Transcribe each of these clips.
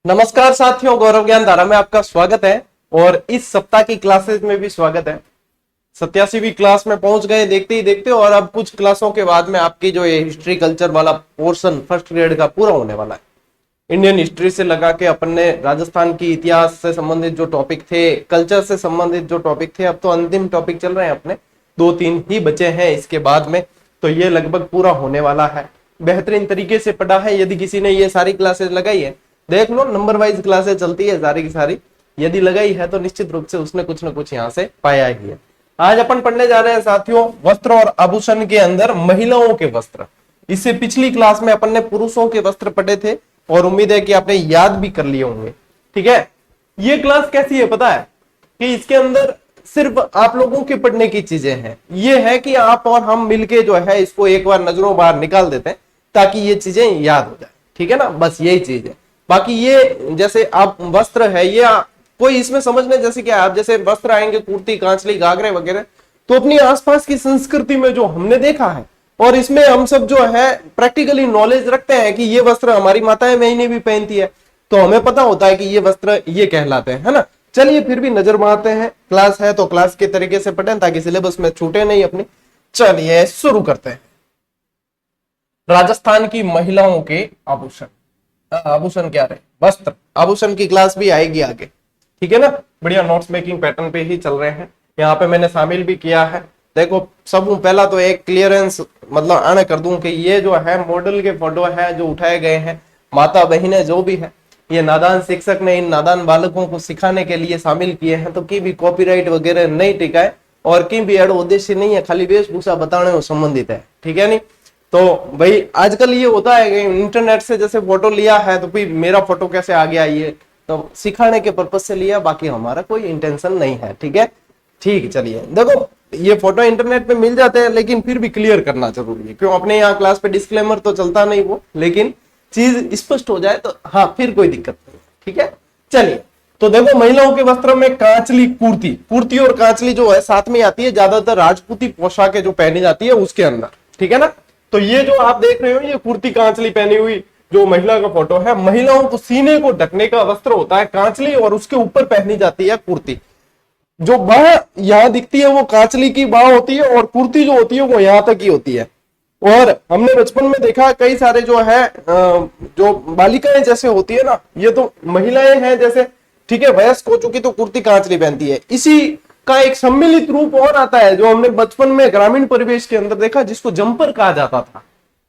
नमस्कार साथियों, गौरव ज्ञान धारा में आपका स्वागत है और इस सप्ताह की क्लासेस में भी स्वागत है। 87वीं क्लास में पहुंच गए देखते ही देखते, और अब कुछ क्लासों के बाद में आपकी जो ये हिस्ट्री कल्चर वाला पोर्शन फर्स्ट ग्रेड का पूरा होने वाला है। इंडियन हिस्ट्री से लगा के अपन ने राजस्थान की इतिहास से संबंधित जो टॉपिक थे, कल्चर से संबंधित जो टॉपिक थे, अब तो अंतिम टॉपिक चल रहे हैं अपने, 2-3 ही बचे हैं इसके बाद में, तो ये लगभग पूरा होने वाला है। बेहतरीन तरीके से पढ़ा है। यदि किसी ने ये सारी क्लासेस लगाई है, देख लो नंबर वाइज क्लासेस चलती है सारी की सारी, यदि लगाई है तो निश्चित रूप से उसने कुछ ना कुछ यहाँ से पाया ही है। आज अपन पढ़ने जा रहे हैं साथियों वस्त्र और आभूषण के अंदर महिलाओं के वस्त्र। इससे पिछली क्लास में अपन ने पुरुषों के वस्त्र पढ़े थे और उम्मीद है कि आपने याद भी कर लिए होंगे। ठीक है, ये क्लास कैसी है पता है कि इसके अंदर सिर्फ आप लोगों के पढ़ने की चीजें हैं। ये है कि आप और हम मिलके जो है इसको एक बार नजरों बाहर निकाल देते हैं ताकि ये चीजें याद हो जाए। ठीक है ना, बस यही चीज है। बाकी ये जैसे आप वस्त्र है, ये कोई इसमें समझने जैसे कि आप जैसे वस्त्र आएंगे कुर्ती, कांचली, घाघरे वगैरह, तो अपनी आसपास की संस्कृति में जो हमने देखा है और इसमें हम सब जो है प्रैक्टिकली नॉलेज रखते हैं कि ये वस्त्र हमारी माताएं बहनें भी पहनती है, तो हमें पता होता है कि ये वस्त्र ये कहलाते हैं, है ना। चलिए फिर भी नजर मारते हैं, क्लास है तो क्लास के तरीके से पढ़ें ताकि सिलेबस में छूटे नहीं अपनी। चलिए शुरू करते हैं। राजस्थान की महिलाओं के आभूषण, आभूषण क्या रहे, वस्त्र। आभूषण की क्लास भी आएगी आगे, ठीक है ना। बढ़िया नोट्स मेकिंग पैटर्न पे ही चल रहे हैं। यहाँ पे मैंने शामिल भी किया है। देखो सब पहला तो एक क्लियरेंस मतलब आने कर दूं कि ये जो है मॉडल के फोटो है जो उठाए गए हैं, माता बहनें जो भी है, ये नादान शिक्षक ने इन नादान बालकों को सिखाने के लिए शामिल किए हैं। तो की भी कॉपीराइट वगैरह नहीं टिकाए और की भी एड उद्देश्य नहीं है, खाली वेशभूषा बताने को संबंधित है। ठीक है नहीं, तो भाई आजकल ये होता है कि इंटरनेट से जैसे फोटो लिया है तो फिर मेरा फोटो कैसे आ गया, ये तो सिखाने के पर्पज से लिया, बाकी हमारा कोई इंटेंशन नहीं है। ठीक है, ठीक। चलिए देखो ये फोटो इंटरनेट पे मिल जाते हैं लेकिन फिर भी क्लियर करना जरूरी है। क्यों, अपने यहाँ क्लास पे डिस्क्लेमर तो चलता नहीं वो, लेकिन चीज स्पष्ट हो जाए तो हाँ फिर कोई दिक्कत नहीं। ठीक है, चलिए तो देखो महिलाओं के वस्त्रों में कांचली, कुर्ती, कुर्ती और कांचली जो है साथ में आती है, ज्यादातर राजपूती पोशाकें जो पहनी जाती है उसके अंदर। ठीक है ना, तो ये जो आप देख रहे हो ये कुर्ती कांचली पहनी हुई जो महिला का फोटो है। महिलाओं को सीने को ढकने का वस्त्र होता है कांचली और उसके ऊपर पहनी जाती है कुर्ती। जो बाह यहां दिखती है वो कांचली की बाह होती है और कुर्ती जो होती है वो यहां तक ही होती है। और हमने बचपन में देखा कई सारे जो है जो बालिकाएं जैसे होती है ना, ये तो महिलाएं हैं जैसे, ठीक है, वयस्क हो चुकी तो कुर्ती कांचली पहनती है। इसी का एक सम्मिलित रूप और आता है जो हमने बचपन में ग्रामीण परिवेश के अंदर देखा, जिसको जंपर कहा जाता था।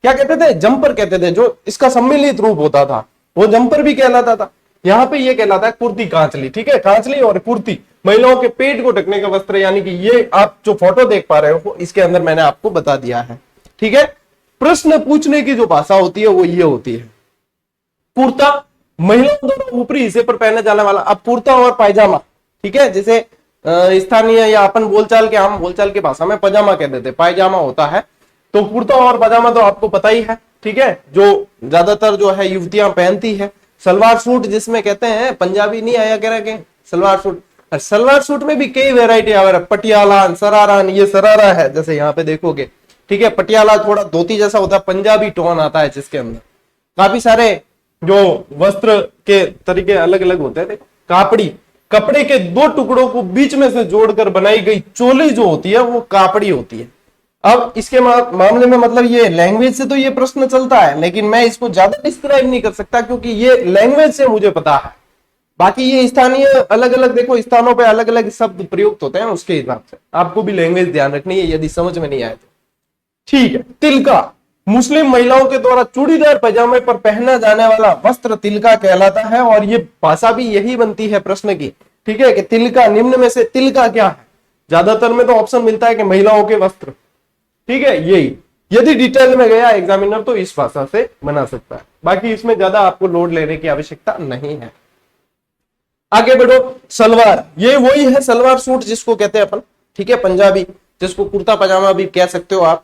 क्या कहते थे, जंपर कहते थे। जो इसका सम्मिलित रूप होता था वो जंपर भी कहलाता था। यहाँ पे ये कहलाता है कुर्ती कांचली। ठीक है, कांचली और कुर्ती महिलाओं के पेट को ढकने का वस्त्र, यानी कि ये आप जो फोटो देख पा रहे हो इसके अंदर मैंने आपको बता दिया है। ठीक है, प्रश्न पूछने की जो भाषा होती है वो ये होती है। कुर्ता महिलाओं द्वारा ऊपरी हिस्से पर पहने जाने वाला, अब कुर्ता और पायजामा, ठीक है, जैसे स्थानीय या अपन बोलचाल के आम बोलचाल की भाषा में पजामा कह देते, पायजामा होता है। तो कुर्ता और पजामा तो आपको पता ही है, ठीक है, जो ज्यादातर जो है युवतियां पहनती है। सलवार सूट जिसमें कहते हैं, पंजाबी नहीं आया कह रहे सलवार सूट। सलवार सूट में भी कई वेरायटी आ रहा है, पटियाला, सरारा, ये सरारा है जैसे यहाँ पे देखोगे। ठीक है, पटियाला थोड़ा धोती जैसा होता है, पंजाबी टोन आता है जिसके अंदर काफी सारे जो वस्त्र के तरीके अलग अलग होते हैं। कापड़ी, कपड़े के दो टुकड़ों को बीच में से जोड़कर बनाई गई चोली जो होती है वो कापड़ी होती है। अब इसके मामले में मतलब ये लैंग्वेज से तो ये प्रश्न चलता है, लेकिन मैं इसको ज्यादा डिस्क्राइब नहीं कर सकता क्योंकि ये लैंग्वेज से मुझे पता है। बाकी ये स्थानीय अलग अलग देखो स्थानों पे अलग अलग शब्द प्रयुक्त होते हैं, उसके हिसाब से आपको भी लैंग्वेज ध्यान रखनी है यदि समझ में नहीं आए तो। ठीक है, तिलका मुस्लिम महिलाओं के द्वारा चूड़ीदार पजामे पर पहना जाने वाला वस्त्र तिलका कहलाता है और ये भाषा भी यही बनती है प्रश्न की। ठीक है, कि तिलका, निम्न में से तिलका क्या है। ज्यादातर में तो ऑप्शन मिलता है कि महिलाओं के वस्त्र। ठीक है, यही यदि डिटेल में गया एग्जामिनर तो इस भाषा से बना सकता है, बाकी इसमें ज्यादा आपको लोड लेने की आवश्यकता नहीं है। आगे बढ़ो, सलवार, ये वही है सलवार सूट जिसको कहते हैं अपन, ठीक है, पंजाबी, जिसको कुर्ता पजामा भी कह सकते हो आप।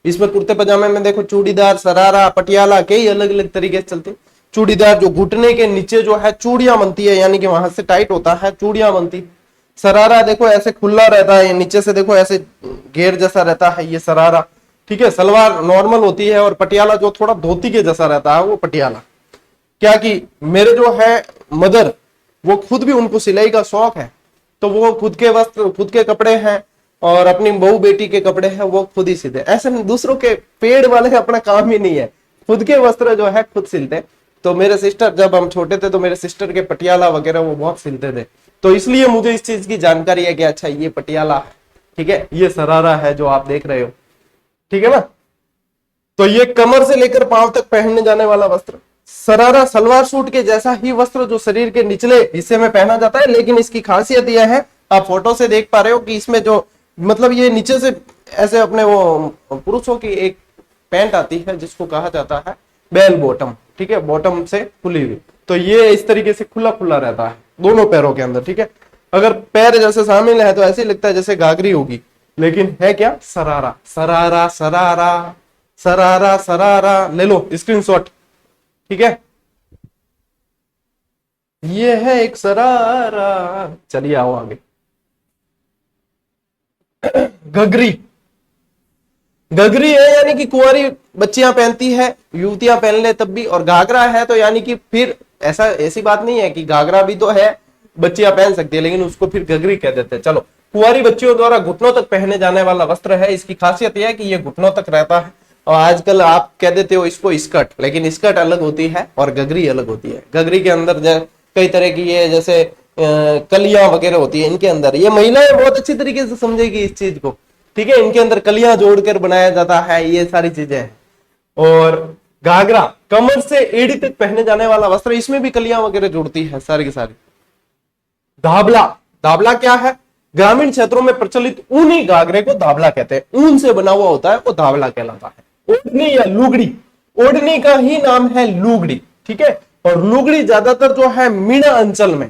इसमें कुर्ते पजामे में देखो चूड़ीदार, सरारा, पटियाला, कई अलग अलग तरीके से चलते। चूड़ीदार जो घुटने के नीचे जो है चूड़ियां बनती है, यानी कि वहां से टाइट होता है, चूड़ियां बनती। सरारा देखो ऐसे खुला रहता है, नीचे से देखो ऐसे घेर जैसा रहता है, ये सरारा। ठीक है, सलवार नॉर्मल होती है और पटियाला जो थोड़ा धोती के जैसा रहता है वो पटियाला। क्या कि मेरे जो है मदर, वो खुद भी, उनको सिलाई का शौक है, तो वो खुद के वस्त्र, खुद के कपड़े हैं और अपनी बहू बेटी के कपड़े हैं वो खुद ही सिलते। ऐसे दूसरों के पेड़ वाले अपना काम ही नहीं है, खुद के वस्त्र जो है खुद सिलते। तो मेरे सिस्टर, जब हम छोटे थे तो मेरे सिस्टर के पटियाला वगैरह वो बहुत सिलते थे, तो इसलिए मुझे इस चीज की जानकारी है कि अच्छा ये पटियाला है, ठीक है, ये सरारा है जो आप देख रहे हो, ठीक है ना। तो ये कमर से लेकर पांव तक पहनने जाने वाला वस्त्र। सरारा सलवार सूट के जैसा ही वस्त्र जो शरीर के निचले हिस्से में पहना जाता है, लेकिन इसकी खासियत यह है, आप फोटो से देख पा रहे हो कि इसमें जो मतलब ये नीचे से ऐसे अपने वो पुरुषों की एक पैंट आती है जिसको कहा जाता है बेल बॉटम, ठीक है, बॉटम से खुली हुई, तो ये इस तरीके से खुला खुला रहता है दोनों पैरों के अंदर, ठीक है। अगर पैर जैसे शामिल है तो ऐसे लगता है जैसे घाघरी होगी, लेकिन है क्या, सरारा। सरारा सरारा सरारा सरारा, ले लो स्क्रीनशॉट, ठीक है, ये है एक सरारा। चलिए आओ आगे। घघरी, घघरी है यानी कि कुंवारी बच्चियां पहनती है, युवतियां पहन ले तब भी, और घाघरा है तो यानी कि फिर ऐसी बात नहीं है कि घाघरा भी तो है, बच्चियां पहन सकती है, लेकिन उसको फिर घघरी कह देते हैं। चलो, कुंवारी बच्चियों द्वारा घुटनों तक पहने जाने वाला वस्त्र है। इसकी खासियत यह है कि यह घुटनों तक रहता है, और आजकल आप कह देते हो इसको स्कर्ट, लेकिन स्कर्ट अलग होती है और घघरी अलग होती है। घघरी के अंदर कई तरह की ये जैसे कलियां वगैरह होती है, इनके अंदर ये महिलाएं बहुत अच्छी तरीके से समझेगी इस चीज को, ठीक है, इनके अंदर कलियां जोड़कर बनाया जाता है, ये सारी चीजें हैं। और घाघरा कमर से एड़ी तक पहने जाने वाला वस्त्र, इसमें भी कलियां वगैरह जुड़ती है सारी की सारी। धाबला, धाबला क्या है, ग्रामीण क्षेत्रों में प्रचलित ऊनी घाघरे को धाबला कहते हैं, ऊन से बना हुआ होता है वो धाबला कहलाता है। ओढ़नी या लुगड़ी, ओढ़नी का ही नाम है लुगड़ी, ठीक है, और लुगड़ी ज्यादातर जो है मीणा अंचल में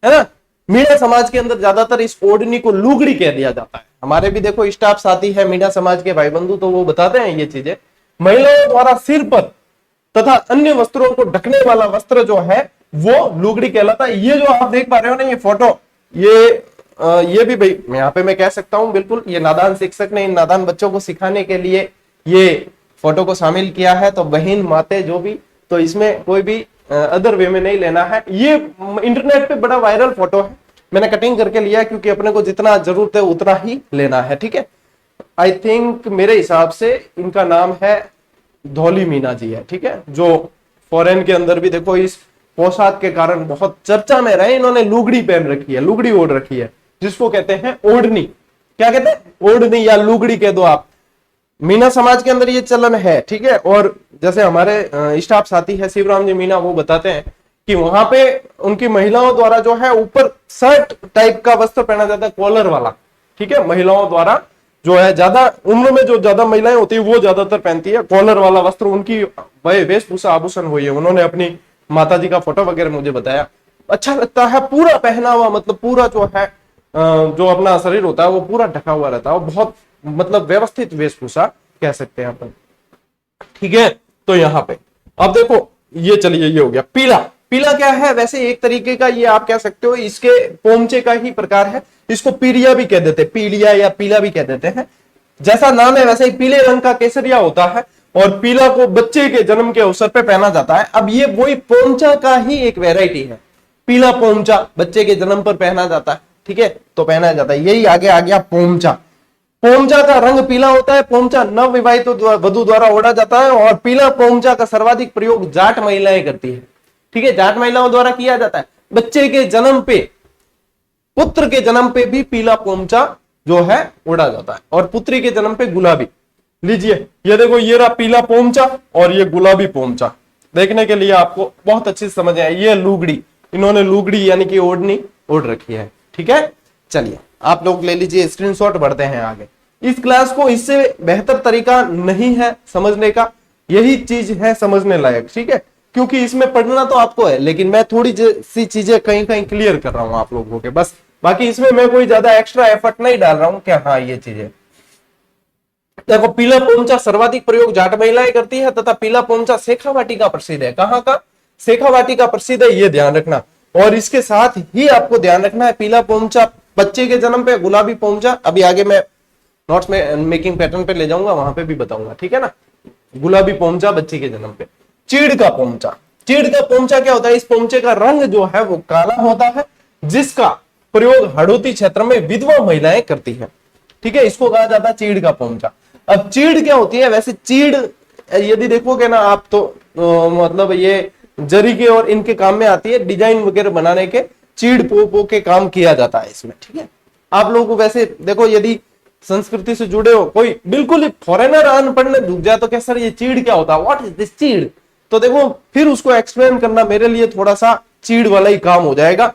है ना, मीणा समाज के अंदर ज्यादातर इस ओढ़नी को लुगड़ी कह दिया जाता है। हमारे भी देखो स्टाफ साथी है मीणा समाज के भाई बंधु, तो वो बताते हैं ये चीजें। महिलाओं द्वारा सिर पर तथा अन्य वस्त्रों को ढकने वाला वस्त्र जो है वो लुगड़ी कहलाता है। ये जो आप देख पा रहे हो ना ये फोटो, ये भी भाई यहाँ पे मैं कह सकता हूँ बिल्कुल, ये नादान शिक्षक ने इन नादान बच्चों को सिखाने के लिए ये फोटो को शामिल किया है। तो बहन माते जो भी, तो इसमें कोई भी अदर वे में नहीं लेना है। ये इंटरनेट पे बड़ा वायरल फोटो है, मैंने कटिंग करके लिया क्योंकि अपने को जितना जरूरत है उतना ही लेना है, ठीक है। आई थिंक मेरे हिसाब से इनका नाम है धौली मीना जी है, ठीक है, जो फॉरेन के अंदर भी देखो इस पोशाक के कारण बहुत चर्चा में रहे। इन्होंने लुगड़ी पहन रखी है, लुगड़ी ओढ़ रखी है, जिसको कहते हैं ओढ़नी। क्या कहते हैं, ओढ़नी या लुगड़ी कह दो आप। मीना समाज के अंदर ये चलन है, ठीक है। और जैसे हमारे स्टाफ साथी है शिवराम जी मीना, वो बताते हैं कि वहां पे उनकी महिलाओं द्वारा जो है ऊपर शर्ट टाइप का वस्त्र पहना जाता है, कॉलर वाला, ठीक है। महिलाओं द्वारा जो है ज्यादा उम्र में जो ज्यादा महिलाएं होती है वो ज्यादातर पहनती है कॉलर वाला वस्त्र, उनकी वेशभूषा आभूषण हुई है। उन्होंने अपनी माता जी का फोटो वगैरह मुझे बताया, अच्छा लगता है पूरा पहना हुआ, मतलब पूरा जो है जो अपना शरीर होता है वो पूरा ढका हुआ रहता है, बहुत मतलब व्यवस्थित वेशभूषा कह सकते हैं अपन, ठीक है। तो यहाँ पे अब देखो, ये चलिए ये हो गया पीला। पीला क्या है, वैसे एक तरीके का ये आप कह सकते हो इसके पोमचे का ही प्रकार है, इसको पीलिया भी कह देते हैं, पीलिया या पीला भी कह देते हैं। जैसा नाम है वैसे ही पीले रंग का केसरिया होता है, और पीला को बच्चे के जन्म के अवसर पे पहना जाता है। अब ये वही पोमचा का ही एक वेराइटी है, पीला पोमचा बच्चे के जन्म पर पहना जाता है, ठीक है, तो पहना जाता है, यही आगे आ गया पोमचा। पोमचा का रंग पीला होता है। पोमचा नव विवाहित वधु द्वारा ओढ़ा जाता है, और पीला पोमचा का सर्वाधिक प्रयोग जाट महिलाएं करती है, ठीक है, जाट महिलाओं द्वारा किया जाता है। बच्चे के जन्म पे, पुत्र के जन्म पे भी पीला पोमचा जो है ओढ़ा जाता है, और पुत्री के जन्म पे गुलाबी। लीजिए ये देखो, ये रहा पीला पोमचा और ये गुलाबी पोमचा, देखने के लिए आपको बहुत अच्छी समझ आए। ये लुगड़ी, इन्होंने लुगड़ी यानी कि ओढ़नी ओढ़ रखी है, ठीक है। चलिए आप लोग ले लीजिए स्क्रीनशॉट, बढ़ते हैं आगे। इस क्लास को इससे बेहतर तरीका नहीं है समझने का, यही चीज है समझने लायक, ठीक है, क्योंकि इसमें पढ़ना तो आपको है, लेकिन मैं थोड़ी सी चीजें कहीं कहीं क्लियर कर रहा हूं आप लोगों के, बस। बाकी इसमें मैं कोई ज्यादा एक्स्ट्रा एफर्ट नहीं डाल रहा हूं क्या, हाँ ये चीजें देखो। पीला पोमचा सर्वाधिक प्रयोग जाट महिलाएं करती है, तथा पीला पोमचा शेखावाटी का प्रसिद्ध है। कहाँ का, शेखावाटी का प्रसिद्ध है, ये ध्यान रखना। और इसके साथ ही आपको ध्यान रखना है, पीला पोमचा बच्चे के जन्म पे, गुलाबी पोमचा अभी आगे मैं नोट्स में मेकिंग पैटर्न पे ले जाऊंगा, वहां पे भी बताऊंगा, ठीक है ना। गुलाबी पोमचा बच्चे के जन्म पे। चीड़ का पोमचा, चीड़ का पोमचा क्या होता है? इस पोमचे का रंग जो है वो काला होता है, जिसका प्रयोग हड़ौती क्षेत्र में विधवा महिलाएं करती है। ठीक है, इसको कहा जाता है चीड़ का पोमचा। अब चीड़ क्या होती है? वैसे चीड़ यदि देखोगे ना आप तो मतलब ये जरी के और इनके काम में आती है, डिजाइन वगैरह बनाने के चीड़ पो के काम किया जाता है इसमें। ठीक है, आप लोगों को वैसे देखो, यदि संस्कृति से जुड़े हो, कोई बिल्कुल ही फॉरेनर अनपढ़ ने ढूंढ जाए तो क्या सर ये चीड़ क्या होता है, व्हाट इज दिस चीड़, तो देखो फिर उसको एक्सप्लेन करना मेरे लिए थोड़ा सा चीड़ वाला ही काम हो जाएगा।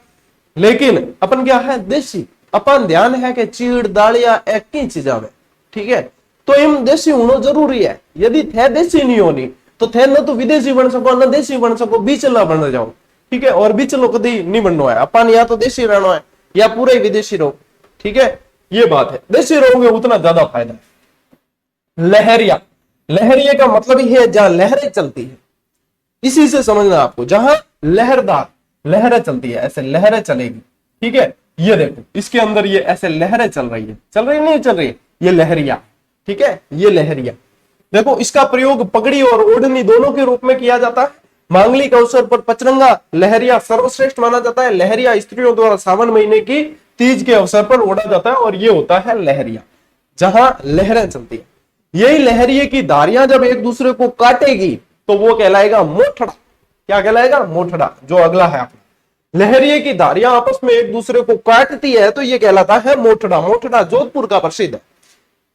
लेकिन अपन क्या है, देसी, अपन ध्यान है कि चीड़ दालिया एक ही चीजा में। ठीक है, तो इन देसी होना जरूरी है। यदि थे देसी नहीं होनी तो थे न तो विदेशी बन सको न देसी बन सको, बीचला बन जाओ। ठीक है, और बीचलो कभी नहीं बनना है अपन, या तो देसी रहना है या पूरे विदेशी रहो। ठीक है, ये बात है, देसी रहोगे उतना ज्यादा फायदा है। लहरिया, लहरिया का मतलब ही है जहां लहरें चलती है, इसी से समझना आपको, जहां लहरदार लहरें चलती है, ऐसे लहरें चलेगी। ठीक है, ये देखो इसके अंदर ये ऐसे लहरें चल रही है, चल रही नहीं चल रही, ये लहरिया। ठीक है, ये लहरिया देखो, इसका प्रयोग पगड़ी और ओढ़नी दोनों के रूप में किया जाता है। मांगलिक अवसर पर पचरंगा लहरिया सर्वश्रेष्ठ माना जाता है। लहरिया स्त्रियों द्वारा सावन महीने की तीज के अवसर पर ओढ़ा जाता है, और ये होता है लहरिया, जहां लहरें चलती है। यही लहरिये की धारियां जब एक दूसरे को काटेगी तो वो कहलाएगा मोठड़ा। क्या कहलाएगा? मोठड़ा। जो अगला है अपना, लहरिये की धारियां आपस में एक दूसरे को काटती है तो ये कहलाता है मोठड़ा। मोठड़ा जोधपुर का प्रसिद्ध है।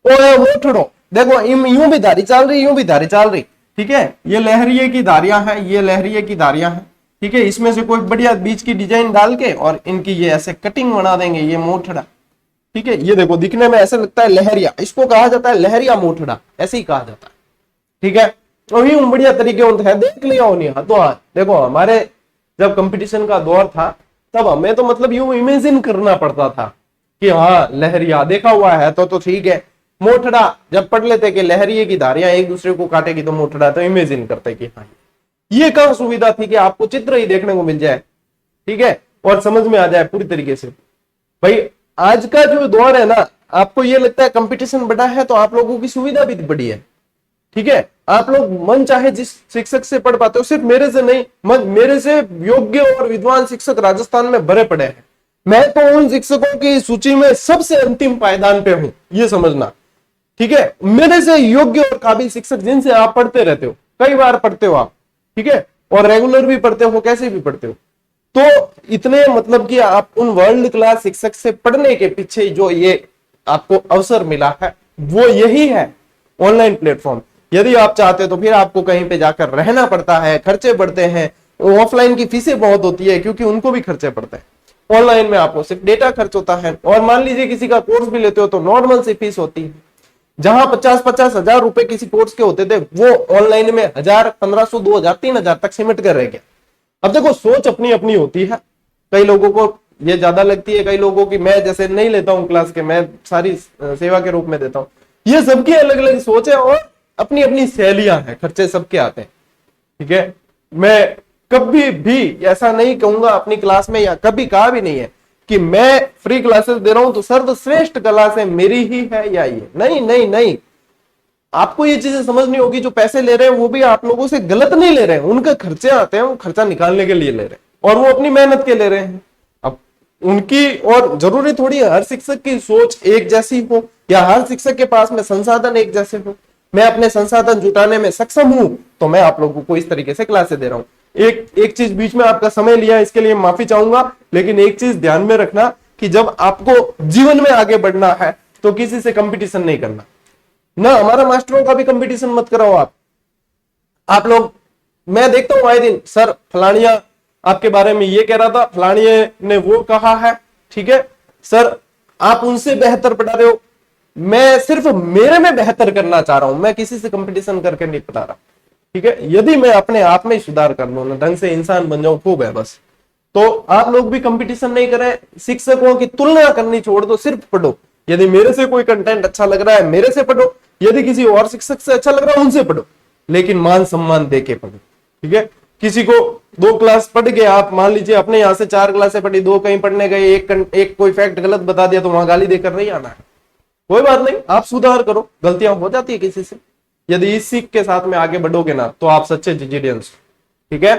ओ मोठड़ो देखो, यूं भी धारी चल रही, यूं भी धारी चल रही। ठीक है, ये लहरिये की धारियां हैं, ये लहरिये की धारियां हैं। ठीक है, इसमें से कोई बढ़िया बीच की डिजाइन डाल के और इनकी ये ऐसे कटिंग बना देंगे, ये मोठड़ा। ठीक है, ये देखो दिखने में ऐसे लगता है लहरिया, इसको कहा जाता है लहरिया मोठड़ा, ऐसे ही कहा जाता है। ठीक है, तो यूं बढ़िया तरीके होते हैं, देख लिया हो नहीं हाथों हाथ। देखो हमारे जब कंपटीशन का दौर था तब हमें तो मतलब यूं इमेजिन करना पड़ता था कि हाँ लहरिया देखा हुआ है तो ठीक है। मोठड़ा जब पढ़ लेते कि लहरिये की धारियां एक दूसरे को काटेगी तो मोठड़ा, तो इमेजिन करते कि हाँ, ये कहां सुविधा थी कि आपको चित्र ही देखने को मिल जाए। ठीक है, और समझ में आ जाए पूरी तरीके से। भाई आज का जो दौर है ना, आपको ये लगता है कंपटीशन बड़ा है तो आप लोगों की सुविधा भी बड़ी है। ठीक है, आप लोग मन चाहे जिस शिक्षक से पढ़ पाते हो, सिर्फ मेरे से नहीं, मेरे से योग्य और विद्वान शिक्षक राजस्थान में भरे पड़े हैं। मैं तो उन शिक्षकों की सूची में सबसे अंतिम पायदान पे हूं, ये समझना। ठीक है, मेरे से योग्य और काबिल शिक्षक जिनसे आप पढ़ते रहते हो, कई बार पढ़ते हो आप। ठीक है, और रेगुलर भी पढ़ते हो, कैसे भी पढ़ते हो, तो इतने मतलब कि आप उन वर्ल्ड क्लास शिक्षक से पढ़ने के पीछे जो ये आपको अवसर मिला है वो यही है ऑनलाइन प्लेटफॉर्म। यदि आप चाहते हो तो फिर आपको कहीं पे जाकर रहना पड़ता है, खर्चे बढ़ते हैं। ऑफलाइन की फीसें बहुत होती है क्योंकि उनको भी खर्चे पड़ते हैं। ऑनलाइन में आपको सिर्फ डेटा खर्च होता है, और मान लीजिए किसी का कोर्स भी लेते हो तो नॉर्मल सी फीस होती है। जहां 50-50 हजार रुपए किसी कोर्स के होते थे, वो ऑनलाइन में 1000, 1500, 2000, 3000 तक सिमट कर रह गया। अब देखो सोच अपनी अपनी होती है, कई लोगों को ये ज्यादा लगती है, कई लोगों की, मैं जैसे नहीं लेता हूं क्लास के, मैं सारी सेवा के रूप में देता हूं। ये सबकी अलग अलग सोच है और अपनी अपनी शैलियां हैं, खर्चे सबके आते हैं। ठीक है, मैं कभी भी ऐसा नहीं कहूंगा अपनी क्लास में, या कभी कहा भी नहीं है कि मैं फ्री क्लासेस दे रहा हूं तो सर्वश्रेष्ठ क्लासें मेरी ही है या ये, नहीं नहीं नहीं। आपको ये चीजें समझनी होगी, जो पैसे ले रहे हैं वो भी आप लोगों से गलत नहीं ले रहे हैं, उनके खर्चे आते हैं, वो खर्चा निकालने के लिए ले रहे हैं और वो अपनी मेहनत के ले रहे हैं। अब उनकी, और जरूरी थोड़ी हर शिक्षक की सोच एक जैसी हो या हर शिक्षक के पास में संसाधन एक जैसे हो। मैं अपने संसाधन जुटाने में सक्षम हूं तो मैं आप लोगों को इस तरीके से क्लासेस दे रहा हूं। एक चीज बीच में आपका समय लिया, इसके लिए माफी चाहूंगा, लेकिन एक चीज ध्यान में रखना कि जब आपको जीवन में आगे बढ़ना है तो किसी से कंपटीशन नहीं करना ना। हमारा मास्टरों का भी कंपटीशन मत कराओ आप लोग। मैं देखता हूं आए दिन, सर फलानिया आपके बारे में ये कह रहा था, फलानिया ने वो कहा है। ठीक है सर, आप उनसे बेहतर पढ़ा रहे हो, मैं सिर्फ मेरे में बेहतर करना चाह रहा हूं, मैं किसी से कंपटीशन करके नहीं पढ़ा रहा। ठीक है, यदि मैं अपने आप में सुधार कर लूं ना, ढंग से इंसान बन जाऊं, खूब है बस। तो आप लोग भी कंपटीशन नहीं करें, शिक्षकों की तुलना करनी छोड़ दो, सिर्फ पढ़ो। यदि मेरे से कोई कंटेंट अच्छा लग रहा है मेरे से पढ़ो, यदि किसी और शिक्षक से अच्छा लग रहा है उनसे पढ़ो, लेकिन मान सम्मान देके पढ़ो। ठीक है, किसी को 2 क्लास पढ़ गए, आप मान लीजिए अपने यहाँ से 4 क्लासें पढ़ी, 2 कहीं पढ़ने गए, एक कोई फैक्ट गलत बता दिया तो वहां गाली देकर नहीं आना है। कोई बात नहीं, आप सुधार करो, गलतियां हो जाती है किसी से। यदि इस सीख के साथ में आगे बढ़ोगे ना तो आप सच्चे जीजीडियंस। ठीक है,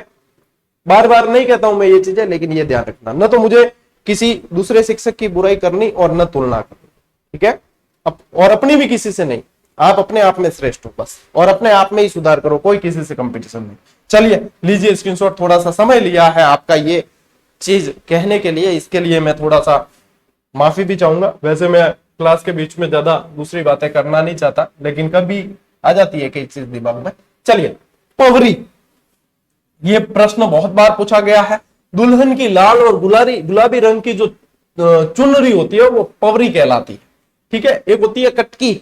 बार बार नहीं कहता हूं मैं ये चीजें, लेकिन ये ध्यान रखना, न तो मुझे किसी दूसरे शिक्षक की बुराई करनी और न तुलना करनी, ठीक है। और अपनी भी किसी से नहीं, आप अपने आप में श्रेष्ठ हो बस, और अपने आप में ही सुधार करो, कोई किसी से कंपटीशन नहीं। चलिए लीजिए स्क्रीनशॉट, थोड़ा सा समय लिया है आपका ये चीज कहने के लिए, इसके लिए मैं थोड़ा सा माफी भी चाहूंगा। वैसे मैं क्लास के बीच में ज्यादा दूसरी बातें करना नहीं चाहता, लेकिन कभी आ जाती है कई चीज दिमाग में। चलिए, पवरी, ये प्रश्न बहुत बार पूछा गया है। दुल्हन की लाल और गुलाबी रंग की जो चुनरी होती है वो पवरी कहलाती है, ठीक है। एक होती है कटकी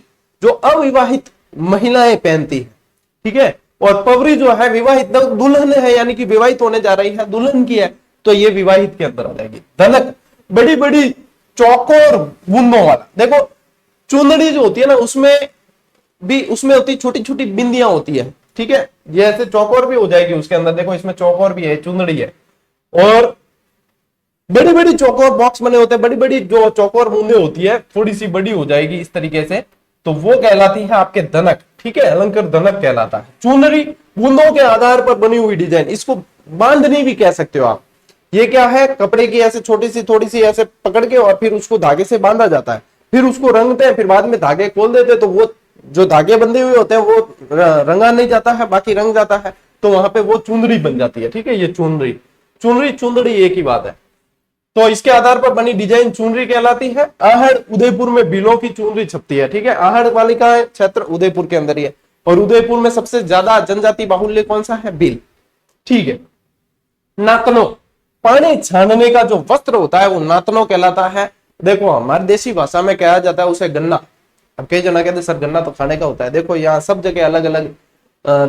जो अविवाहित महिलाएं पहनती है, ठीक है। और पवरी जो है विवाहित, दुल्हन है यानी कि विवाहित होने जा रही है, दुल्हन की है तो ये विवाहित के अंदर आ जाएगी। धनक, बड़ी बड़ी चौकोर बूंदों वाला। देखो चुनरी जो होती है ना, उसमें होती छोटी छोटी बिंदियां होती है, ठीक है। ये ऐसे चौकोर भी हो जाएगी उसके अंदर, देखो इसमें चौकोर भी है, चुनरी है। और बड़ी बड़ी चौकोर बॉक्स बने होते हैं, बड़ी बड़ी जो चौकोर बूंदे होती है, थोड़ी सी बड़ी हो जाएगी इस तरीके से, तो वो कहलाती है आपके धनक, ठीक है। अलंकार धनक कहलाता है। चुनरी, बूंदों के आधार पर बनी हुई डिजाइन, इसको बांधनी भी कह सकते हो आप। ये क्या है, कपड़े की ऐसे छोटी सी थोड़ी सी ऐसे पकड़ के और फिर उसको धागे से बांधा जाता है, फिर उसको रंगते हैं, फिर बाद में धागे खोल देते हैं, तो वो जो धागे बंधे हुए होते हैं वो रंगा नहीं जाता है, बाकी रंग जाता है, तो वहां पे वो चुनरी बन जाती है, ठीक है। ये चुनरी, चुंदड़ी एक ही बात है। तो इसके आधार पर बनी डिजाइन चुनरी कहलाती है। आहड़, उदयपुर में बिलों की चुनरी छपती है, ठीक है। आहड़ पालिका क्षेत्र उदयपुर के अंदर ही है, और उदयपुर में सबसे ज्यादा जनजाति बाहुल्य कौन सा है, बिल, ठीक है। नातनो, पानी छानने का जो वस्त्र होता है वो नातनो कहलाता है। देखो हमारी देसी भाषा में कहा जाता है उसे गन्ना। अब कई जना कहते सर गन्ना तो खाने का होता है, देखो यहाँ सब जगह अलग अलग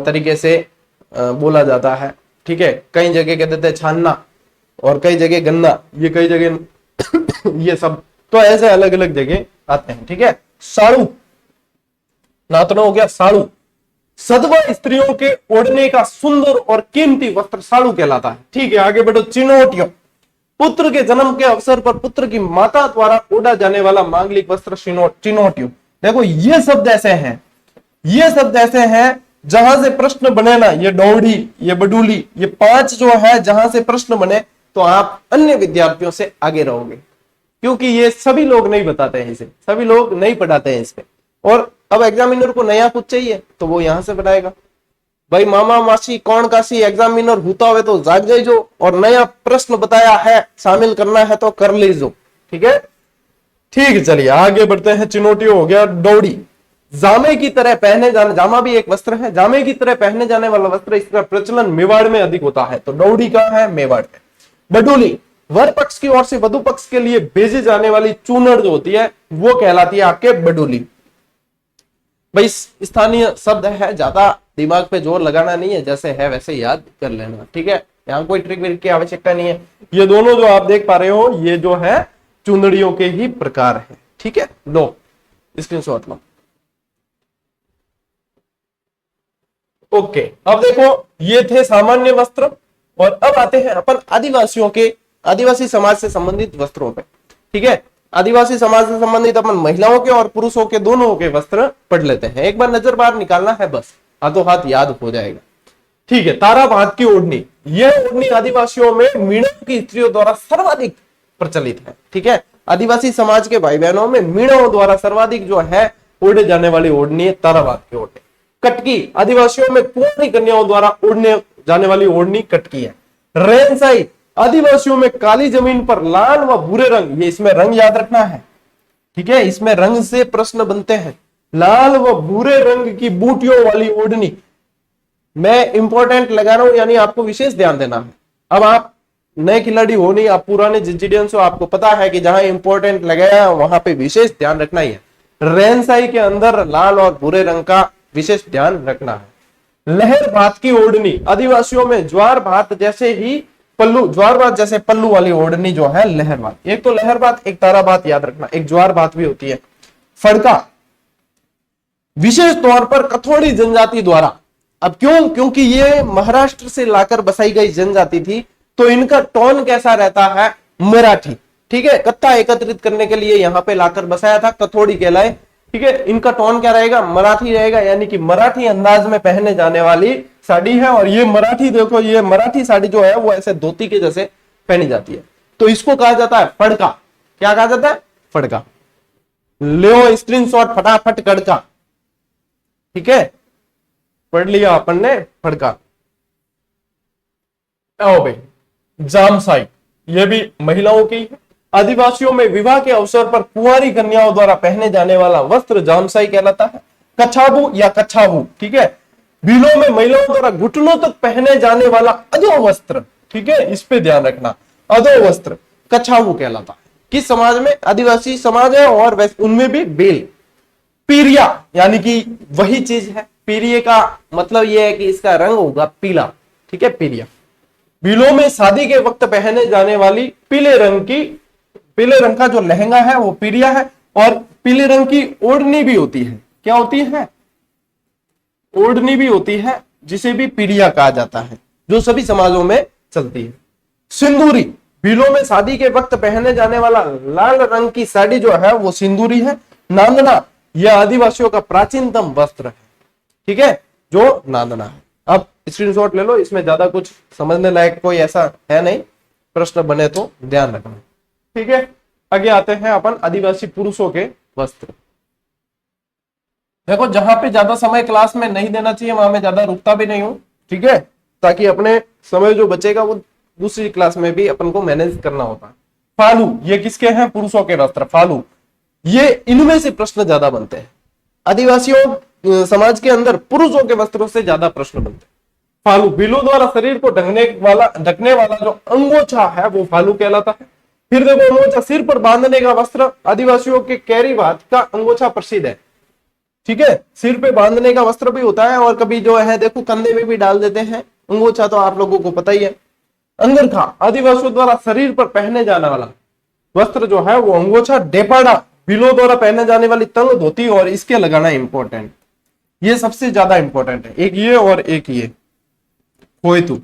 तरीके से बोला जाता है, ठीक है। कई जगह कह देते हैं छानना, और कई जगह गन्ना, ये कई जगह ये सब, तो ऐसे अलग अलग जगह आते हैं, ठीक है। साड़ू, नातनो हो गया साड़ू। सदवा स्त्रियों के ओढ़ने का सुंदर और कीमती वस्त्र साड़ू कहलाता है, ठीक है। आगे बढ़ो, चिनोटियो, पुत्र के जन्म के अवसर पर पुत्र की माता द्वारा ओढ़ा जाने वाला मांगलिक वस्त्र चिनोटियो। देखो ये शब्द ऐसे हैं जहां से प्रश्न बने ना, ये डौड़ी, ये बडूली, ये 5 जो है जहां से प्रश्न बने तो आप अन्य विद्यार्थियों से आगे रहोगे, क्योंकि ये सभी लोग नहीं बताते हैं इसे, सभी लोग नहीं पढ़ाते हैं इसमें। और अब एग्जामिनर को नया कुछ चाहिए तो वो यहां से बनाएगा। भाई मामा मासी कौन काशी एग्जामिनर होता हुए तो जाग जाइजो, और नया प्रश्न बताया है शामिल करना है तो कर लीजो, ठीक है। ठीक है, चलिए आगे बढ़ते हैं। चिनोटियो हो गया, डौड़ी, जामे की तरह पहने जाने, जामा भी एक वस्त्र है, जामे की तरह पहने जाने वाला वस्त्र, इसका प्रचलन मेवाड़ में अधिक होता है, तो डौड़ी का है मेवाड़ में। बडूली, वर पक्ष की ओर से वधु पक्ष के लिए भेजी जाने वाली चूनर जो होती है वो कहलाती है आपके बडूली। भाई स्थानीय शब्द है, ज्यादा दिमाग पे जोर लगाना नहीं है, जैसे है वैसे याद कर लेना, ठीक है। यहाँ कोई ट्रिक विक की आवश्यकता नहीं है। ये दोनों जो आप देख पा रहे हो ये जो है चुंदड़ियों के ही प्रकार है, ठीक है। लो स्क्रीनशॉट लो। ओके, अब देखो ये थे सामान्य वस्त्र, और अब आते हैं अपन आदिवासी समाज से संबंधित वस्त्रों पे, ठीक है। आदिवासी समाज से संबंधित अपन महिलाओं के और पुरुषों के दोनों के वस्त्र पढ़ लेते हैं। एक बार नजर बाहर निकालना है, बस हाथों हाथ याद हो जाएगा, ठीक है। तारा भात की ओढ़नी, यह ओढ़नी आदिवासियों में मीणों की स्त्रियों द्वारा सर्वाधिक प्रचलित है, ठीक है। आदिवासी समाज के भाई बहनों में मीणों द्वारा सर्वाधिक जो है ओढ़े जाने वाली ओढ़नी है तारा भात की ओढ़नी। कटकी, आदिवासियों में कुंवारी कन्याओं द्वारा ओढ़ने जाने वाली ओढ़नी कटकी है। रेनसाई, आदिवासियों में काली जमीन पर लाल व भूरे रंग, ये इसमें रंग याद रखना है, ठीक है। इसमें रंग से प्रश्न बनते हैं। लाल व भूरे रंग की बूटियों वाली ओढ़नी, मैं इंपॉर्टेंट लगा रहा हूं, यानी आपको विशेष ध्यान देना है। अब आप नए खिलाड़ी हो नहीं, आप पुराने जिंजीडियंस हो, आपको पता है कि जहां इंपॉर्टेंट लगाया वहां पे विशेष ध्यान रखना ही है। रेनसाई के अंदर लाल और भूरे रंग का विशेष ध्यान रखना है। लहर भात की ओढ़नी, आदिवासियों में ज्वार भात जैसे पल्लू वाली ओढ़नी जो है लहर भात। एक तो लहर भात, एक तारा भात याद रखना, एक ज्वार भात भी होती है। फड़का, विशेष तौर पर कथोड़ी जनजाति द्वारा, अब क्योंकि ये महाराष्ट्र से लाकर बसाई गई जनजाति थी, तो इनका टोन कैसा रहता है, मराठी, ठीक है। कत्था एकत्रित करने के लिए यहां पे लाकर बसाया था, कथोड़ी कहलाए, ठीक है। इनका टोन क्या रहेगा, मराठी रहेगा, यानी कि मराठी अंदाज में पहने जाने वाली साड़ी है, और ये मराठी, देखो ये मराठी साड़ी जो है वो ऐसे धोती के जैसे पहनी जाती है, तो इसको कहा जाता है फड़का। क्या कहा जाता है? फड़का। लो स्क्रीनशॉट फटाफट कड़का, ठीक है, पढ़ लिया अपन ने फड़का। आओ भाई, जामसाई, ये भी महिलाओं की है। आदिवासियों में विवाह के अवसर पर कुंवारी कन्याओं द्वारा पहने जाने वाला वस्त्र जामसाई कहलाता है। कछाबू या कछाबू, ठीक है, बिलों में महिलाओं द्वारा घुटनों तक पहने जाने वाला अधो वस्त्र, ठीक है, इस पे ध्यान रखना, अधो वस्त्र कछाबू कहलाता है। किस समाज में? आदिवासी समाज है, और वैसे उनमें भी बेल। पीरिया यानी कि वही चीज है, पीरिये का मतलब यह है कि इसका रंग होगा पीला, ठीक है, पीरिया। बिलों में शादी के वक्त पहने जाने वाली पीले रंग का जो लहंगा है वो पीरिया है, और पीले रंग की ओढ़नी भी होती है। क्या होती है? ओढ़नी भी होती है, जिसे भी पीरिया कहा जाता है, जो सभी समाजों में चलती है। सिंदूरी, बिलों में शादी के वक्त पहने जाने वाला लाल रंग की साड़ी जो है वो सिंदूरी है। नांदना, यह आदिवासियों का प्राचीनतम वस्त्र है, ठीक है, जो नांदना है। अब स्क्रीनशॉट ले लो, इसमें ज्यादा कुछ समझने लायक कोई ऐसा है नहीं, प्रश्न बने तो ध्यान रखना, ठीक है। आगे आते हैं अपन आदिवासी पुरुषों के वस्त्र। देखो, जहां पे ज्यादा समय क्लास में नहीं देना चाहिए वहां मैं ज्यादा रुकता भी नहीं हूं, ठीक है, ताकि अपने समय जो बचेगा वो दूसरी क्लास में भी अपन को मैनेज करना होता है। फालू, ये किसके हैं? पुरुषों के वस्त्र फालू। ये इनमें से प्रश्न ज्यादा बनते हैं, आदिवासियों समाज के अंदर पुरुषों के वस्त्रों से ज्यादा प्रश्न बनते हैं। फालू, बिलों द्वारा शरीर को ढकने वाला जो अंगोछा है वो फालू कहलाता है। फिर देखो, अंगोछा सिर पर बांधने का वस्त्र, आदिवासियों के कैरीबात का अंगोछा प्रसिद्ध है, ठीक है, सिर पे बांधने का वस्त्र भी होता है, और कभी जो है देखो कंधे में भी डाल देते हैं अंगोछा, तो आप लोगों को पता ही है। अंगरखा, आदिवासियों द्वारा शरीर पर पहने जाने वाला वस्त्र जो है वो अंगोछा। डेपाड़ा, बिलों द्वारा पहने जाने वाली तंग धोती, और इसके लगाना इंपॉर्टेंट, ये सबसे ज्यादा इंपॉर्टेंट है, एक ये और एक ये। खोयतू,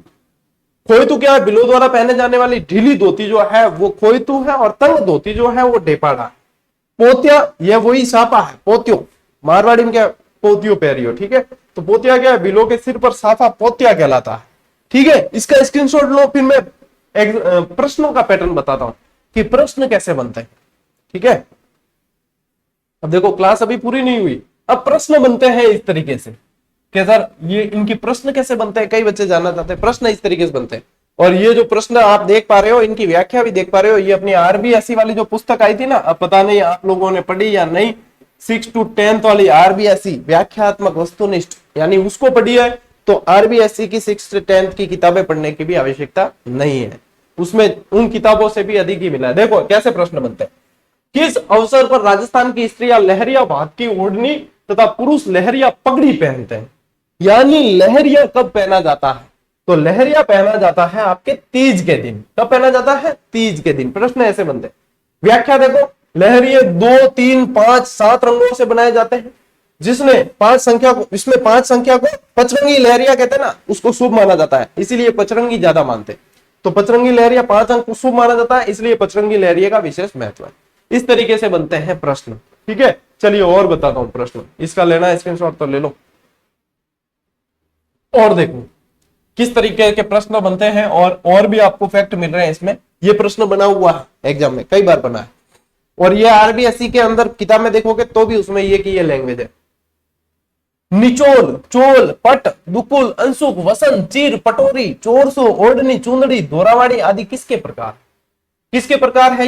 खोयतू क्या है? बिलों द्वारा पहने जाने वाली ढीली धोती जो है वो खोयतू है, और तंग धोती जो है वो डेपाड़ा है। पोतिया, यह वही साफा है, पोत्यो, मारवाड़ी में क्या? पोतियो पहरियो, ठीक है, तो पोतिया क्या है? बिलों के सिर पर साफा पोतिया कहलाता है, ठीक है। इसका स्क्रीनशॉट लो, फिर मैं प्रश्नों का पैटर्न बताता हूं कि प्रश्न कैसे बनते हैं, ठीक है। अब देखो, क्लास अभी पूरी नहीं हुई, अब प्रश्न बनते हैं इस तरीके से कि सर ये इनकी प्रश्न कैसे बनते हैं, कई बच्चे जानना चाहते हैं प्रश्न इस तरीके से बनते हैं। और ये जो प्रश्न आप देख पा रहे हो, इनकी व्याख्या भी देख पा रहे हो, ये अपनी आरबीएसई वाली जो पुस्तक आई थी ना, अब पता नहीं आप लोगों ने पढ़ी या नहीं, 6 to 10 वाली आरबीएसई व्याख्यात्मक वस्तुनिष्ठ, यानी उसको पढ़ी है तो आरबीएसई की 6 से 10 की किताबें पढ़ने की भी आवश्यकता नहीं है, उसमें उन किताबों से भी अधिक ही मिला है। देखो कैसे प्रश्न बनते हैं। किस अवसर पर राजस्थान की स्त्रियां लहरिया भात की ओढ़नी तथा पुरुष लहरिया पगड़ी पहनते हैं? यानी लहरिया कब पहना जाता है? तो लहरिया पहना जाता है आपके तीज के दिन। कब पहना जाता है? तीज के दिन। प्रश्न ऐसे बनते हैं। व्याख्या देखो, लहरिये 2, 3, 5, 7 रंगों से बनाए जाते हैं, जिसने 5 संख्या को, इसमें 5 संख्या को पचरंगी लहरिया कहते हैं ना, उसको शुभ माना जाता है, इसीलिए पचरंगी ज्यादा मानते हैं। तो पचरंगी लहरिया 5 अंक को शुभ माना जाता है, इसलिए पचरंगी लहरिया का विशेष महत्व है। इस तरीके से बनते हैं प्रश्न, ठीक है। चलिए और बताता हूं प्रश्न, इसका लेना है स्क्रीनशॉट तो ले लो और देखो किस तरीके के प्रश्न बनते हैं, और भी आपको फैक्ट मिल रहे हैं इसमें। ये प्रश्न बना हुआ है एग्जाम में, कई बार बना है, और ये आरबीएसई के अंदर किताब में देखोगे तो भी उसमें ये की ये लैंग्वेज है। निचोल, चोल, पट, दुकुल, अंशुक, वसंत, चीर, पटोरी, चोरसो, ओढ़नी, चुंदड़ी, धोरावाड़ी आदि किसके प्रकार? किसके प्रकार है?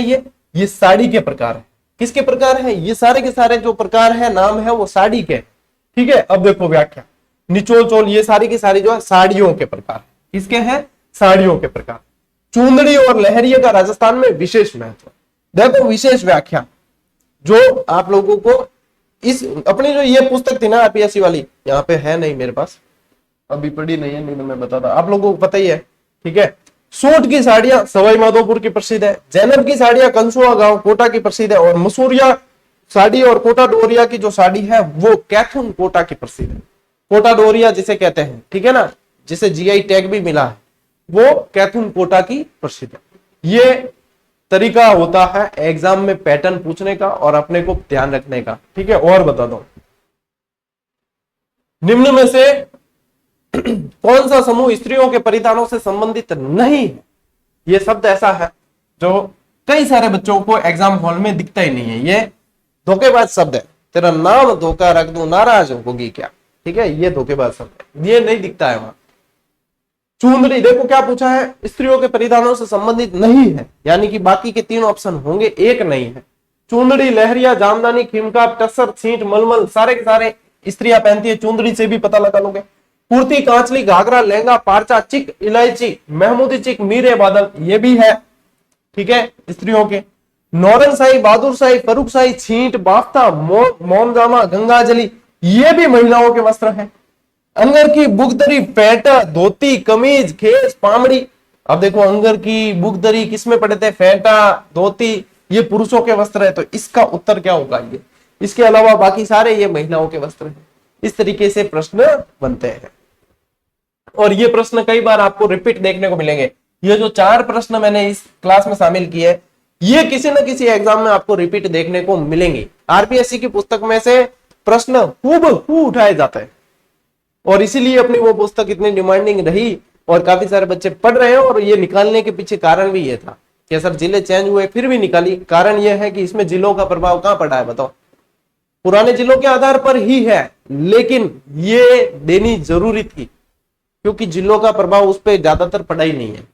ये साड़ी के प्रकार है। किसके प्रकार है? ये सारे के सारे जो प्रकार है, नाम है वो साड़ी के, ठीक है। अब देखो व्याख्या, निचोल, चोल, ये सारी की सारी जो है साड़ियों के प्रकार। किसके हैं? साड़ियों के प्रकार। चुंदड़ी और लहरिया का राजस्थान में विशेष महत्व। देखो विशेष व्याख्या जो आप लोगों को इस अपनी जो ये पुस्तक थी ना आरपीएससी वाली, यहाँ पे है नहीं मेरे पास, अभी पढ़ी नहीं है, नहीं तो मैं बताता, आप लोगों को पता ही है, ठीक है। सूट की साड़ियां सवाई माधोपुर की प्रसिद्ध है, जैनब की साड़ियां कंसुआ गांव कोटा की प्रसिद्ध है, और मसूरिया साड़ी और कोटा डोरिया की जो साड़ी है वो कैथुन कोटा की प्रसिद्ध है। कोटा डोरिया जिसे कहते हैं, ठीक है ना, जिसे जीआई टैग भी मिला है, वो कैथुन कोटा की प्रसिद्ध है। ये तरीका होता है एग्जाम में पैटर्न पूछने का और अपने को ध्यान रखने का, ठीक है। और बता दो, निम्न में से कौन सा समूह स्त्रियों के परिधानों से संबंधित नहीं है? ये शब्द ऐसा है जो कई सारे बच्चों को एग्जाम हॉल में दिखता ही नहीं है। ये धोखेबाज शब्द है। तेरा नाम धोखा रख दूं, नाराज होगी क्या? ठीक है, ये धोखेबाज शब्द है, ये नहीं दिखता है वहां। चुंदड़ी, देखो क्या पूछा है, स्त्रियों के परिधानों से संबंधित नहीं है, यानी कि बाकी के 3 ऑप्शन होंगे, एक नहीं है। चुंदड़ी, लहरिया, जामदानी, खिमका, टसर, छींट, मलमल, सारे के सारे स्त्रियां पहनती है। चुंदड़ी से भी पता लगा लोगे। कुर्ती, कांचली, घाघरा, लहंगा, पारचा, चिक, इलायची, महमूदी चिक, मीरे बादल, ये भी है। ठीक है, स्त्रियों के। नौरंग शाही, बहादुर शाही, फरूख शाही, छींट, बाफ्ता, मोमजामा, गंगाजली, ये भी महिलाओं के वस्त्र हैं। अंगर की, बुगदरी, फेंटा, धोती, कमीज, खेस, पामड़ी। अब देखो, अंगर की, बुगदरी किसमें पड़े थे? फेंटा, धोती, ये पुरुषों के वस्त्र है, तो इसका उत्तर क्या होगा? ये, इसके अलावा बाकी सारे ये महिलाओं के वस्त्र हैं। इस तरीके से प्रश्न बनते हैं और ये प्रश्न कई बार आपको रिपीट देखने को मिलेंगे। ये जो 4 प्रश्न मैंने इस क्लास में शामिल किए, ये किसी न किसी एग्जाम में आपको रिपीट देखने को मिलेंगे। आरपीएससी की पुस्तक में से प्रश्न हूबहू उठाए जाते हैं और इसीलिए अपनी वो पुस्तक इतनी डिमांडिंग रही और काफी सारे बच्चे पढ़ रहे हैं। और ये निकालने के पीछे कारण भी ये था कि सर जिले चेंज हुए फिर भी निकाली। कारण यह है कि इसमें जिलों का प्रभाव कहां पड़ा है बताओ? पुराने जिलों के आधार पर ही है, लेकिन ये देनी जरूरी थी क्योंकि जिलों का प्रभाव उस पर ज्यादातर पड़ा ही नहीं है।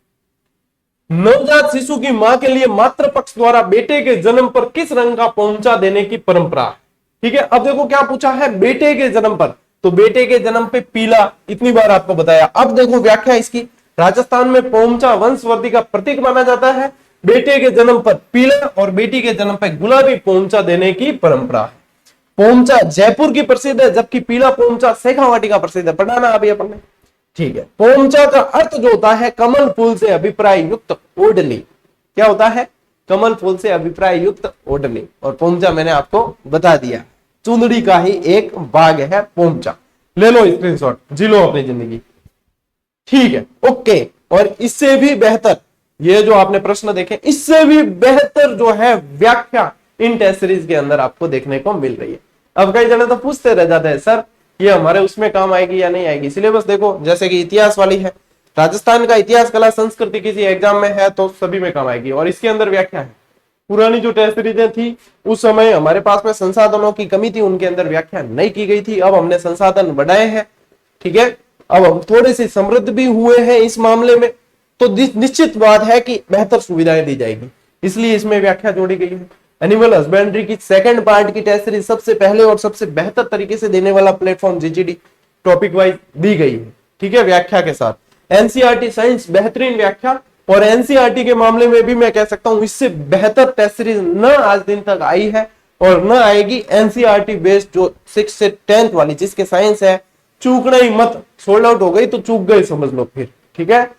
नवजात शिशु की मां के लिए मातृ पक्ष द्वारा बेटे के जन्म पर किस रंग का पोंचा देने की परंपरा है? ठीक है, अब देखो क्या पूछा है, बेटे के जन्म पर, तो बेटे के जन्म पे पीला, इतनी बार आपको बताया। अब देखो व्याख्या इसकी, राजस्थान में पोंचा वंशवृद्धि का प्रतीक माना जाता है। बेटे के जन्म पर पीला और बेटी के जन्म पर गुलाबी पोंचा देने की परंपरा है। पोंचा जयपुर की प्रसिद्ध है, जबकि पीला पोंचा शेखावाटी का प्रसिद्ध है। पढ़ाना अभी अपन ने, ठीक है। पोंचा का अर्थ जो होता है कमल फूल से अभिप्राय युक्त ओढ़नी। क्या होता है? कमल फूल से अभिप्राय युक्त ओढ़नी। और पोंचा मैंने आपको बता दिया, चुंदड़ी का ही एक भाग है पोंचा। ले लो स्क्रीनशॉट, जी लो अपनी जिंदगी। ठीक है, ओके। और इससे भी बेहतर, ये जो आपने प्रश्न देखे, इससे भी बेहतर जो है व्याख्या इन टेस्ट सीरीज के अंदर आपको देखने को मिल रही है। अब कई जने तो पूछते रह जाते हैं, सर ये हमारे उसमें काम आएगी या नहीं आएगी? सिलेबस देखो, जैसे कि इतिहास वाली है, राजस्थान का इतिहास, कला, संस्कृति किसी एग्जाम में है तो सभी में काम आएगी और इसके अंदर व्याख्या है। पुरानी जो टेस्ट सीरीजें थी उस समय हमारे पास में संसाधनों की कमी थी, उनके अंदर व्याख्या नहीं की गई थी। अब हमने संसाधन बढ़ाए हैं, ठीक है, अब हम थोड़े से समृद्ध भी हुए हैं इस मामले में, तो निश्चित बात है कि बेहतर सुविधाएं दी जाएगी, इसलिए इसमें व्याख्या जोड़ी गई है। एनिमल हस्बेंड्री की सेकंड पार्ट की टेस्ट सीरीज सबसे पहले और सबसे बेहतर तरीके से देने वाला प्लेटफॉर्म जीजीडी टॉपिक वाइज दी गई है, ठीक है, व्याख्या के साथ। एनसीईआरटी साइंस बेहतरीन व्याख्या, और एनसीईआरटी के मामले में भी मैं कह सकता हूं इससे बेहतर टेस्ट सीरीज न आज दिन तक आई है और न आएगी। एनसीईआरटी बेस्ड जो 6 से 10th वाली, जिसके साइंस है, चूकना ही मत, सोल्ड आउट हो गई तो चूक गई समझ लो फिर, ठीक है।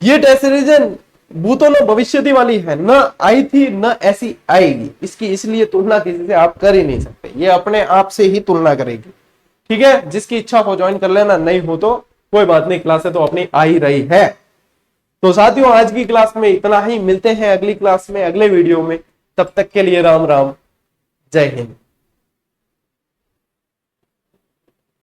ये टेस्ट सीरीज भूतो न भविष्यति वाली है, न आई थी न ऐसी आएगी, इसकी इसलिए तुलना किसी से आप कर ही नहीं सकते, ये अपने आप से ही तुलना करेगी, ठीक है। जिसकी इच्छा हो ज्वाइन कर लेना, नहीं हो तो कोई बात नहीं, क्लासें तो अपनी आ ही रही है। तो साथियों आज की क्लास में इतना ही, मिलते हैं अगली क्लास में अगले वीडियो में, तब तक के लिए राम राम, जय हिंद।